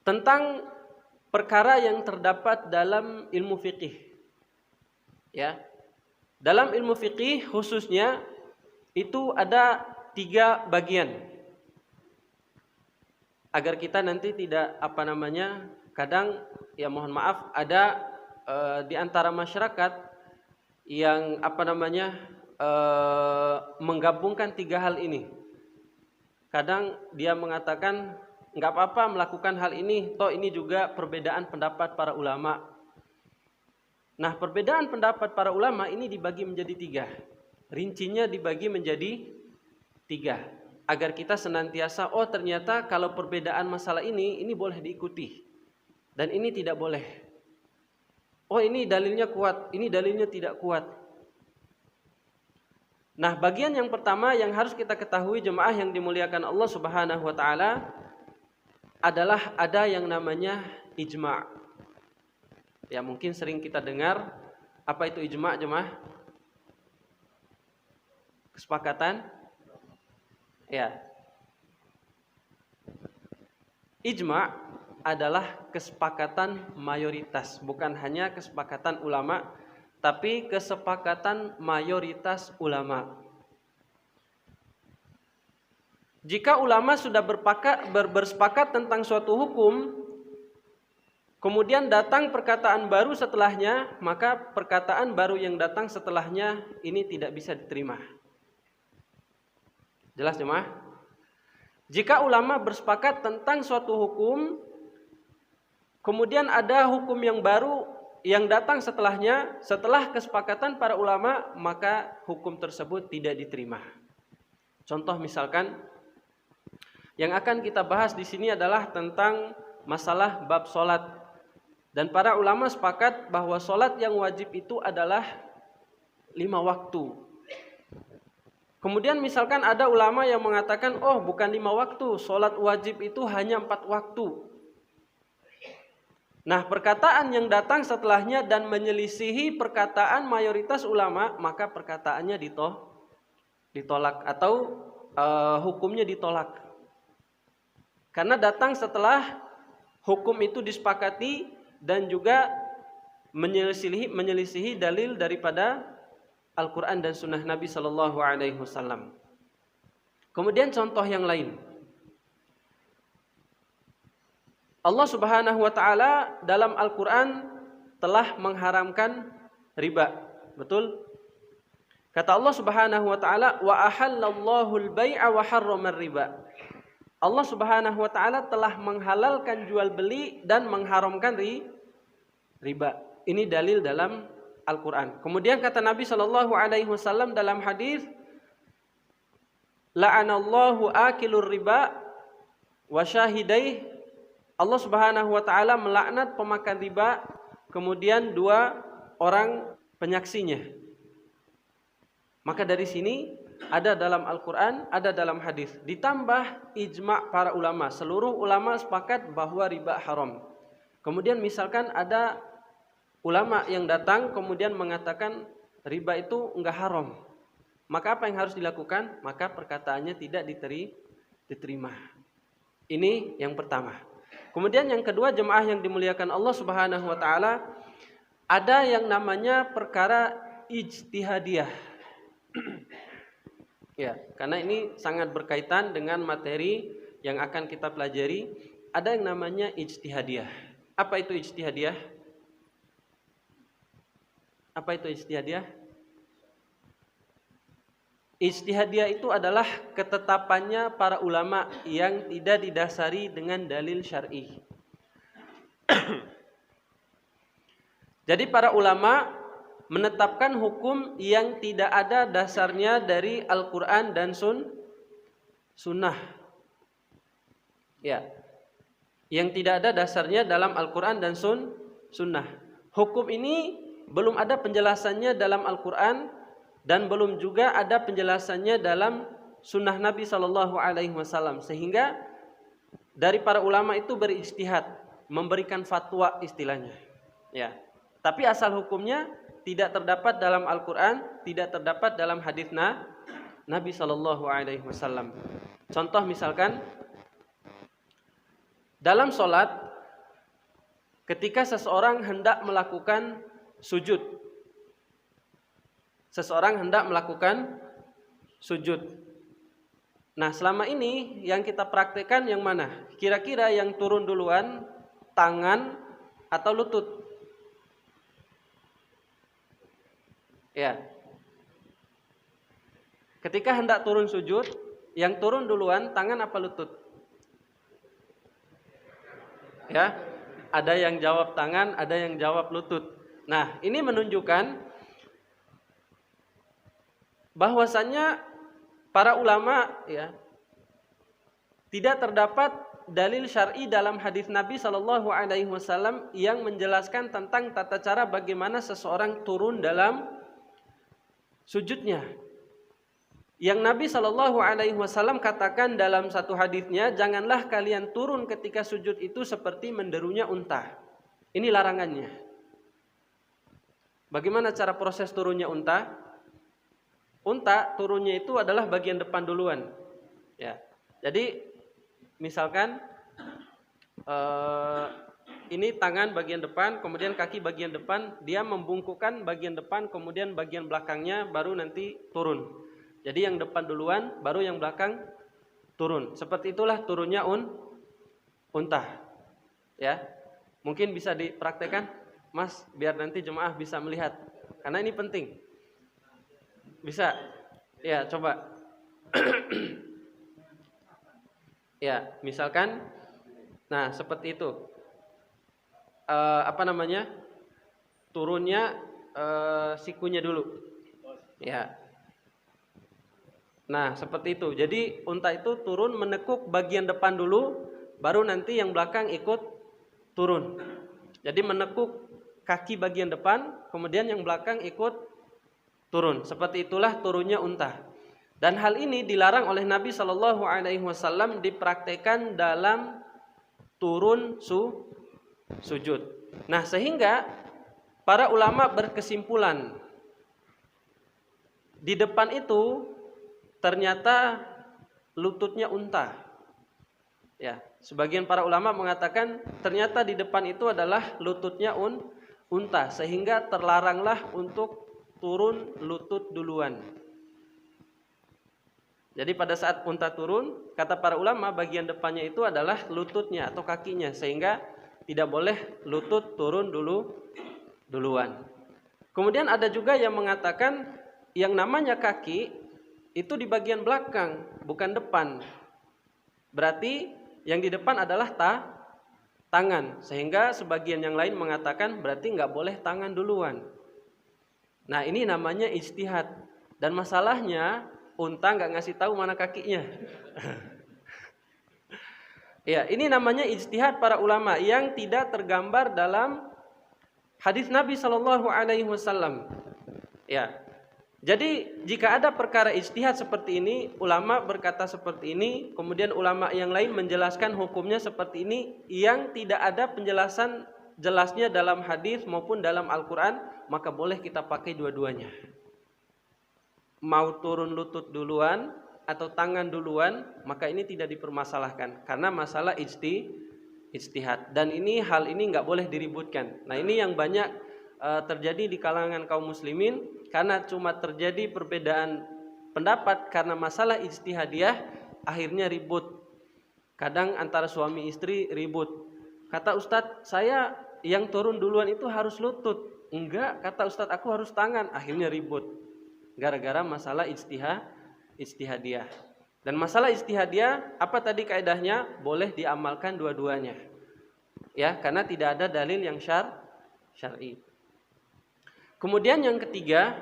tentang perkara yang terdapat dalam ilmu fikih. Ya. Dalam ilmu fikih khususnya itu ada 3 bagian. Agar kita nanti tidak kadang ya mohon maaf ada di antara masyarakat yang menggabungkan 3 hal ini. Kadang dia mengatakan nggak apa-apa melakukan hal ini, toh ini juga perbedaan pendapat para ulama. Nah, perbedaan pendapat para ulama ini dibagi menjadi 3. Rincinya dibagi menjadi 3. Agar kita senantiasa, oh ternyata kalau perbedaan masalah ini boleh diikuti. Dan ini tidak boleh. Oh ini dalilnya kuat, ini dalilnya tidak kuat. Nah, bagian yang pertama yang harus kita ketahui jemaah yang dimuliakan Allah Subhanahu wa taala adalah ada yang namanya ijma'. Ya, mungkin sering kita dengar apa itu ijma', jemaah? Kesepakatan? Ya. Ijma' adalah kesepakatan mayoritas, bukan hanya kesepakatan ulama, tapi kesepakatan mayoritas ulama. Jika ulama sudah bersepakat tentang suatu hukum, kemudian datang perkataan baru setelahnya, maka perkataan baru yang datang setelahnya ini tidak bisa diterima. Jelas jemaah? Jika ulama bersepakat tentang suatu hukum, kemudian ada hukum yang baru yang datang setelahnya, setelah kesepakatan para ulama, maka hukum tersebut tidak diterima. Contoh misalkan, yang akan kita bahas di sini adalah tentang masalah bab solat. Dan para ulama sepakat bahwa solat yang wajib itu adalah 5 waktu. Kemudian misalkan ada ulama yang mengatakan, oh bukan 5 waktu, solat wajib itu hanya 4 waktu. Nah, perkataan yang datang setelahnya dan menyelisihi perkataan mayoritas ulama, maka perkataannya ditolak atau hukumnya ditolak. Karena datang setelah hukum itu disepakati dan juga menyelisihi dalil daripada Al-Quran dan Sunnah Nabi Sallallahu Alaihi Wasallam. Kemudian contoh yang lain, Allah Subhanahu Wa Taala dalam Al-Quran telah mengharamkan riba, betul? Kata Allah Subhanahu Wa Taala, wa ahallallahu al-bai'a wa harrama riba. Allah Subhanahu Wa Taala telah menghalalkan jual beli dan mengharamkan riba. Ini dalil dalam Al-Quran. Kemudian kata Nabi Sallallahu Alaihi Wasallam dalam hadis, la'anallahu akilur riba wa syahidaih. Allah Subhanahu Wa Taala melaknat pemakan riba, kemudian 2 orang penyaksinya. Maka dari sini ada dalam Al-Quran, ada dalam hadis. Ditambah ijma' para ulama. Seluruh ulama sepakat bahwa riba haram. Kemudian misalkan ada ulama yang datang kemudian mengatakan riba itu enggak haram. Maka apa yang harus dilakukan? Maka perkataannya tidak diterima. Ini yang pertama. Kemudian yang kedua, jemaah yang dimuliakan Allah Subhanahu Wa Taala, ada yang namanya perkara ijtihadiyah. Ya, karena ini sangat berkaitan dengan materi yang akan kita pelajari. Ada yang namanya ijtihadiyah. Apa itu ijtihadiyah? Apa itu ijtihadiyah? Ijtihadiyah itu adalah ketetapannya para ulama yang tidak didasari dengan dalil syar'i. Jadi para ulama menetapkan hukum yang tidak ada dasarnya dari Al-Quran dan Sunnah. Ya, yang tidak ada dasarnya dalam Al-Quran dan Sunnah. Hukum ini belum ada penjelasannya dalam Al-Quran dan belum juga ada penjelasannya dalam Sunnah Nabi Sallallahu Alaihi Wasallam. Sehingga dari para ulama itu berijtihad, memberikan fatwa istilahnya. Ya, tapi asal hukumnya tidak terdapat dalam Al-Quran, tidak terdapat dalam hadits Nabi Sallallahu Alaihi Wasallam. Contoh misalkan dalam sholat ketika seseorang hendak melakukan sujud. Seseorang hendak melakukan sujud. Nah, selama ini yang kita praktekkan yang mana? Kira-kira yang turun duluan, tangan atau lutut? Ya. Ketika hendak turun sujud, yang turun duluan tangan apa lutut? Ya. Ada yang jawab tangan, ada yang jawab lutut. Nah, ini menunjukkan bahwasannya para ulama ya tidak terdapat dalil syar'i dalam hadis Nabi Shallallahu Alaihi Wasallam yang menjelaskan tentang tata cara bagaimana seseorang turun dalam sujudnya. Yang Nabi Shallallahu Alaihi Wasallam katakan dalam satu hadisnya, janganlah kalian turun ketika sujud itu seperti menderunya unta. Ini larangannya. Bagaimana cara proses turunnya unta? Unta turunnya itu adalah bagian depan duluan. Ya. Jadi misalkan ini tangan bagian depan, kemudian kaki bagian depan, dia membungkukkan bagian depan, kemudian bagian belakangnya baru nanti turun. Jadi yang depan duluan, baru yang belakang turun. Seperti itulah turunnya unta. Ya. Mungkin bisa dipraktekkan, Mas, biar nanti jemaah bisa melihat. Karena ini penting. Bisa? Ya, coba. Ya, misalkan, nah seperti itu. Turunnya sikunya dulu. Ya. Nah, seperti itu. Jadi unta itu turun menekuk bagian depan dulu, baru nanti yang belakang ikut turun. Jadi menekuk kaki bagian depan, kemudian yang belakang ikut turun. Seperti itulah turunnya unta. Dan hal ini dilarang oleh Nabi Shallallahu Alaihi Wasallam dipraktekkan dalam turun sujud. Nah, sehingga para ulama berkesimpulan di depan itu ternyata lututnya unta. Ya, sebagian para ulama mengatakan ternyata di depan itu adalah lututnya unta, sehingga terlaranglah untuk turun lutut duluan. Jadi pada saat unta turun, kata para ulama bagian depannya itu adalah lututnya atau kakinya, sehingga tidak boleh lutut turun duluan. Kemudian ada juga yang mengatakan yang namanya kaki itu di bagian belakang, bukan depan. Berarti yang di depan adalah tangan, sehingga sebagian yang lain mengatakan berarti nggak boleh tangan duluan. Nah, ini namanya ijtihad. Dan masalahnya unta nggak ngasih tahu mana kakinya. Ya, ini namanya ijtihad para ulama yang tidak tergambar dalam hadis Nabi Shallallahu Alaihi Wasallam. Ya, jadi jika ada perkara ijtihad seperti ini, ulama berkata seperti ini, kemudian ulama yang lain menjelaskan hukumnya seperti ini, yang tidak ada penjelasan jelasnya dalam hadis maupun dalam Al-Quran, maka boleh kita pakai dua-duanya. Mau turun lutut duluan atau tangan duluan, maka ini tidak dipermasalahkan karena masalah ijtihad. Dan hal ini nggak boleh diributkan. Nah, ini yang banyak terjadi di kalangan kaum muslimin, karena cuma terjadi perbedaan pendapat karena masalah ijtihadiyah, akhirnya ribut. Kadang antara suami istri ribut. Kata Ustadz, saya yang turun duluan itu harus lutut. Enggak, kata Ustadz, aku harus tangan. Akhirnya ribut gara-gara masalah ijtihadiyah. Dan masalah ijtihadiyah, apa tadi kaidahnya? Boleh diamalkan dua-duanya. Ya, karena tidak ada dalil yang syar'i. Kemudian yang ketiga,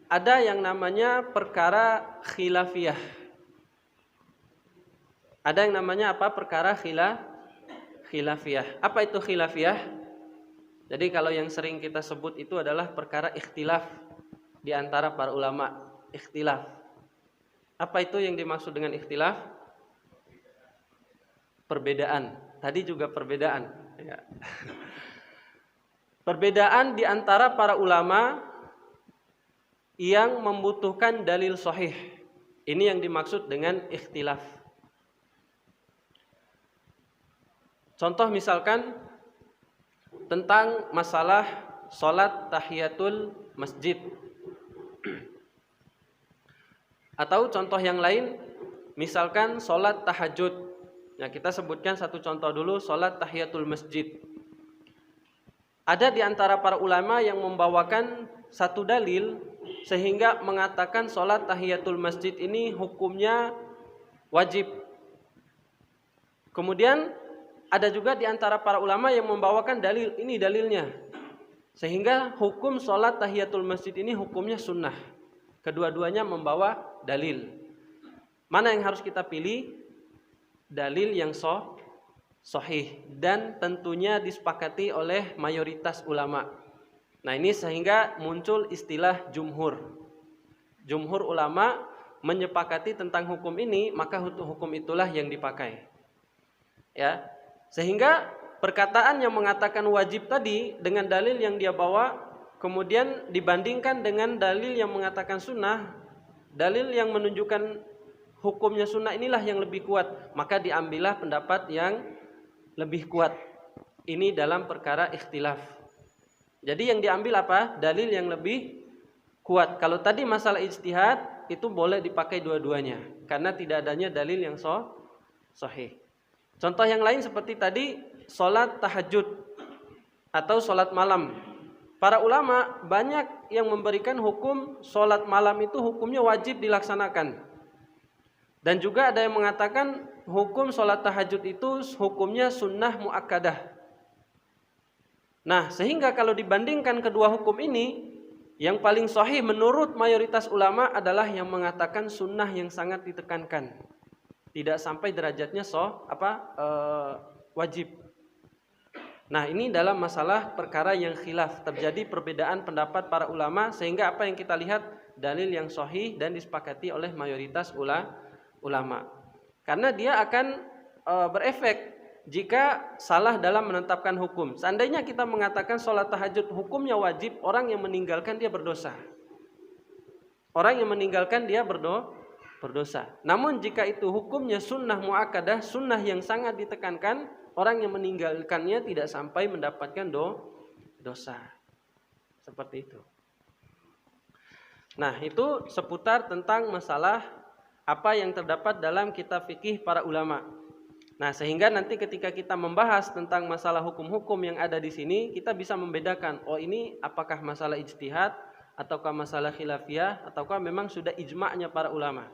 ada yang namanya perkara khilafiyah. Ada yang namanya apa? Perkara khilafiyah. Apa itu khilafiyah? Jadi kalau yang sering kita sebut itu adalah perkara ikhtilaf di antara para ulama. Ikhtilaf. Apa itu yang dimaksud dengan ikhtilaf? Perbedaan. Tadi juga perbedaan. Ya. Perbedaan di antara para ulama yang membutuhkan dalil sahih. Ini yang dimaksud dengan ikhtilaf. Contoh misalkan tentang masalah sholat tahiyatul masjid. Atau contoh yang lain, misalkan sholat tahajud. Nah, kita sebutkan satu contoh dulu, sholat tahiyatul masjid. Ada di antara para ulama yang membawakan satu dalil sehingga mengatakan sholat tahiyatul masjid ini hukumnya wajib. Kemudian ada juga di antara para ulama yang membawakan dalil, ini dalilnya. Sehingga hukum sholat tahiyatul masjid ini hukumnya sunnah. Kedua-duanya membawa dalil. Mana yang harus kita pilih? Dalil yang sahih dan tentunya disepakati oleh mayoritas ulama. Nah, ini sehingga muncul istilah jumhur. Jumhur ulama menyepakati tentang hukum ini, maka hukum itulah yang dipakai. Ya. Sehingga perkataan yang mengatakan wajib tadi dengan dalil yang dia bawa kemudian dibandingkan dengan dalil yang mengatakan sunnah, dalil yang menunjukkan hukumnya sunnah inilah yang lebih kuat, maka diambillah pendapat yang lebih kuat. Ini dalam perkara ikhtilaf. Jadi yang diambil apa? Dalil yang lebih kuat. Kalau tadi masalah ijtihad itu boleh dipakai dua-duanya karena tidak adanya dalil yang sahih. Contoh yang lain seperti tadi sholat tahajud atau sholat malam. Para ulama banyak yang memberikan hukum sholat malam itu hukumnya wajib dilaksanakan. Dan juga ada yang mengatakan hukum sholat tahajud itu hukumnya sunnah muakkadah. Nah, sehingga kalau dibandingkan kedua hukum ini, yang paling sahih menurut mayoritas ulama adalah yang mengatakan sunnah yang sangat ditekankan. Tidak sampai derajatnya wajib. Nah, ini dalam masalah perkara yang khilaf, terjadi perbedaan pendapat para ulama sehingga apa yang kita lihat dalil yang sahih dan disepakati oleh mayoritas ulama. Karena dia akan berefek jika salah dalam menetapkan hukum. Seandainya kita mengatakan sholat tahajud hukumnya wajib, orang yang meninggalkan dia berdosa. Orang yang meninggalkan dia berdosa. Namun jika itu hukumnya sunnah muakkadah, sunnah yang sangat ditekankan, orang yang meninggalkannya tidak sampai mendapatkan dosa. Seperti itu. Nah, itu seputar tentang masalah apa yang terdapat dalam kitab fikih para ulama. Nah, sehingga nanti ketika kita membahas tentang masalah hukum-hukum yang ada di sini, kita bisa membedakan, oh ini apakah masalah ijtihad ataukah masalah khilafiyah ataukah memang sudah ijma'nya para ulama.